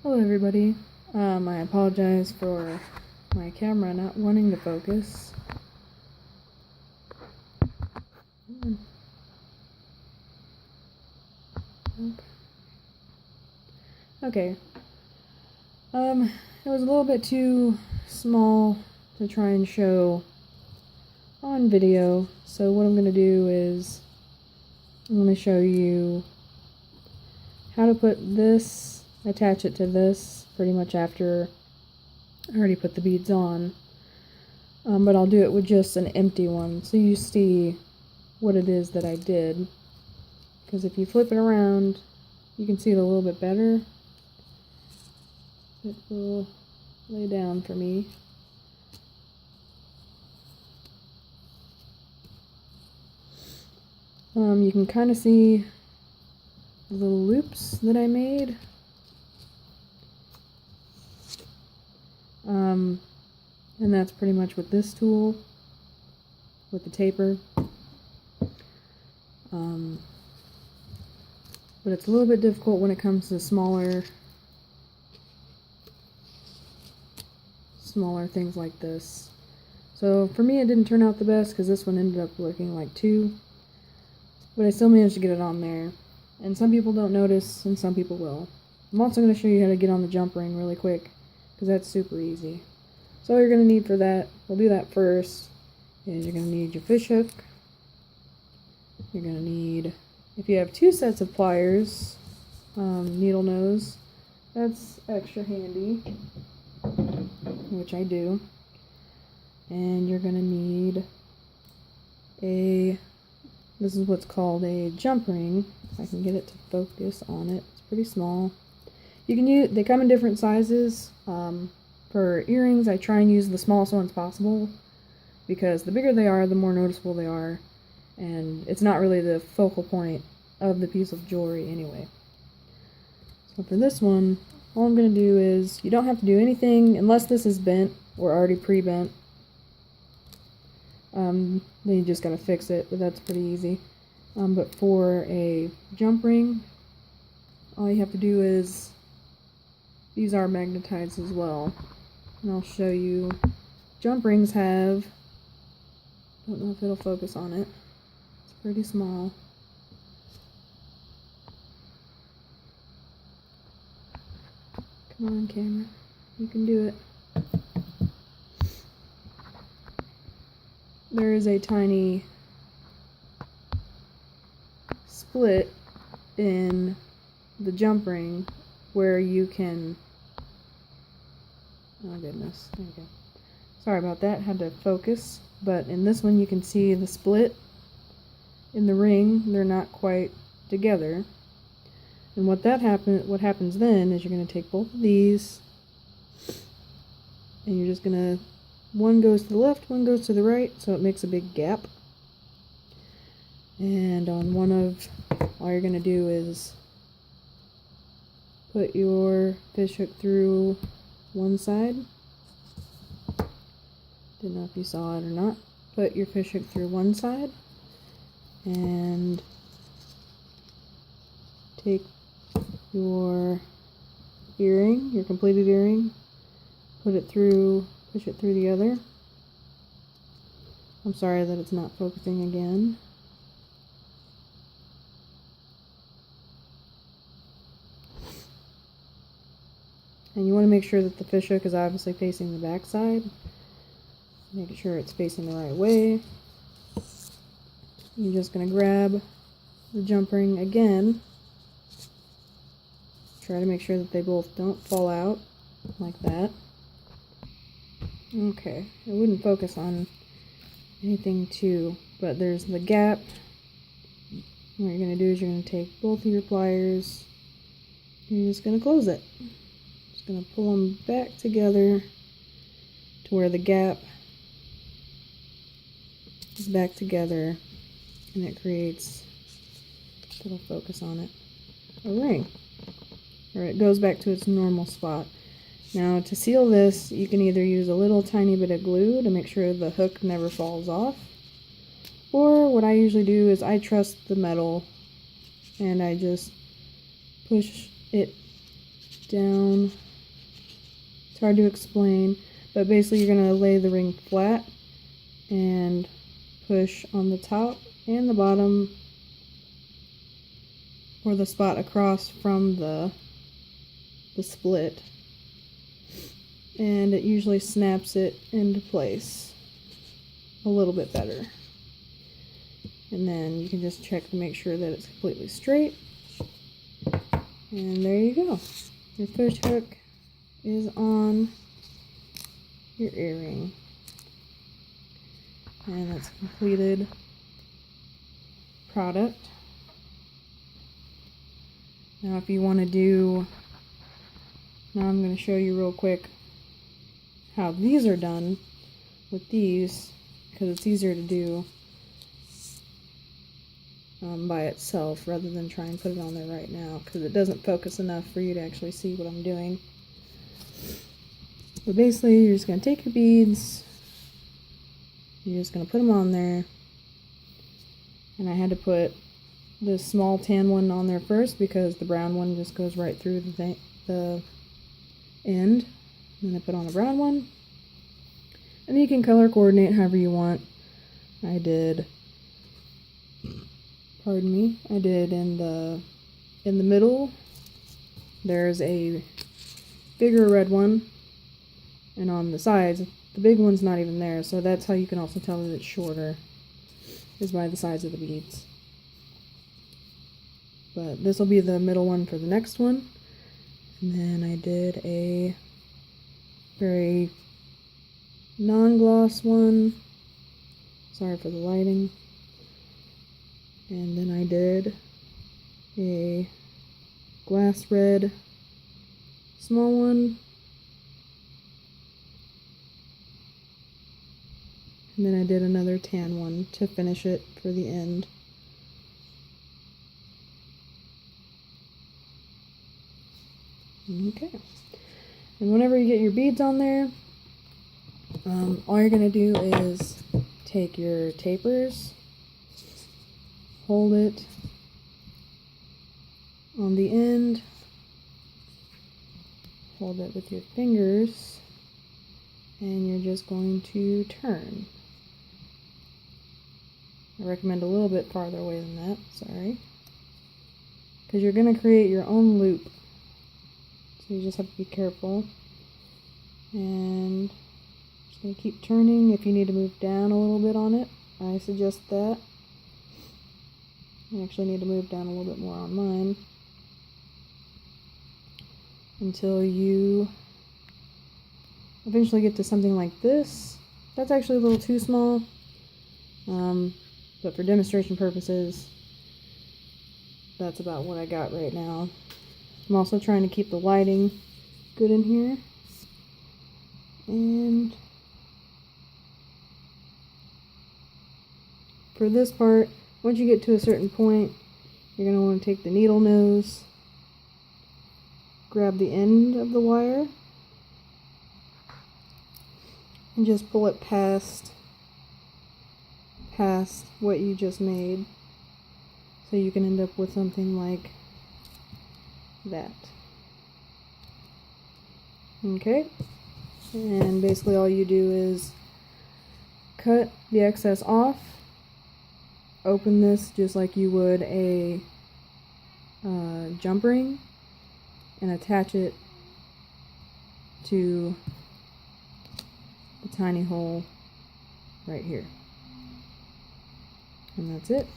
Hello everybody. I apologize for my camera not wanting to focus. Okay. It was a little bit too small to try and show on video, so what I'm going to do is I'm going to show you how to put this, attach it to this pretty much after I already put the beads on, but I'll do it with just an empty one so you see what it is that I did, because if you flip it around you can see it a little bit better. It will lay down for me. You can kind of see the little loops that I made. And that's pretty much with this tool, with the taper. But it's a little bit difficult when it comes to smaller things like this. So for me it didn't turn out the best because this one ended up looking like two, but I still managed to get it on there. And some people don't notice and some people will. I'm also going to show you how to get on the jump ring really quick because that's super easy. So all you're going to need for that, we'll do that first, is you're going to need your fish hook. You're going to need, if you have two sets of pliers, needle nose, that's extra handy, which I do. And you're going to need this is what's called a jump ring. If I can get it to focus on it. It's pretty small. You can use, they come in different sizes. For earrings, I try and use the smallest ones possible because the bigger they are, the more noticeable they are, and it's not really the focal point of the piece of jewelry anyway. So for this one, all I'm going to do is, you don't have to do anything unless this is bent or already pre-bent. Then you just got to fix it, but that's pretty easy. But for a jump ring, all you have to do is, these are magnetized as well. And I'll show you, jump rings have, don't know if it'll focus on it, it's pretty small. Come on camera, you can do it. There is a tiny split in the jump ring where you can, oh goodness, there you go. Sorry about that, had to focus. But in this one you can see the split in the ring, they're not quite together. And what happens then is you're going to take both of these and you're just going to, one goes to the left, one goes to the right, so it makes a big gap. And on one of, all you're going to do is put your fish hook through one side. Didn't know if you saw it or not. Put your fish hook through one side and take your earring, your completed earring, put it through, push it through the other. I'm sorry that it's not focusing again. And you want to make sure that the fish hook is obviously facing the back side. Make sure it's facing the right way. You're just going to grab the jump ring again. Try to make sure that they both don't fall out like that. Okay, it wouldn't focus on anything too, but there's the gap. What you're going to do is you're going to take both of your pliers and you're just going to close it. Just going to pull them back together to where the gap is back together, and it creates, it'll focus on it, a ring, or it goes back to its normal spot. Now to seal this, you can either use a little tiny bit of glue to make sure the hook never falls off, or what I usually do is I trust the metal and I just push it down. It's hard to explain, but basically you're going to lay the ring flat and push on the top and the bottom, or the spot across from the split, and it usually snaps it into place a little bit better. And then you can just check to make sure that it's completely straight, and there you go. Your fish hook is on your earring, and that's a completed product. Now if you want to do, now I'm going to show you real quick how these are done with these, because it's easier to do by itself rather than try and put it on there right now, because it doesn't focus enough for you to actually see what I'm doing. But basically you're just going to take your beads, you're just going to put them on there, and I had to put this small tan one on there first because the brown one just goes right through the end. And then I put on a brown one, and then you can color coordinate however you want. I did, pardon me, I did in the middle there's a bigger red one, and on the sides the big one's not even there, so that's how you can also tell that it's shorter, is by the size of the beads. But this will be the middle one for the next one. And then I did a very non-gloss one. Sorry for the lighting. And then I did a glass red small one. And then I did another tan one to finish it for the end. Okay, and whenever you get your beads on there, all you're going to do is take your tapers, hold it on the end, hold it with your fingers, and you're just going to turn. I recommend a little bit farther away than that, sorry, because you're going to create your own loop. So you just have to be careful, and just going to keep turning. If you need to move down a little bit on it, I suggest that. I actually need to move down a little bit more on mine until you eventually get to something like this. That's actually a little too small, but for demonstration purposes, that's about what I got right now. I'm also trying to keep the lighting good in here. And for this part, once you get to a certain point, you're going to want to take the needle nose, grab the end of the wire, and just pull it past what you just made. So you can end up with something like that. Okay, and basically all you do is cut the excess off, open this just like you would a jump ring, and attach it to the tiny hole right here, and that's it.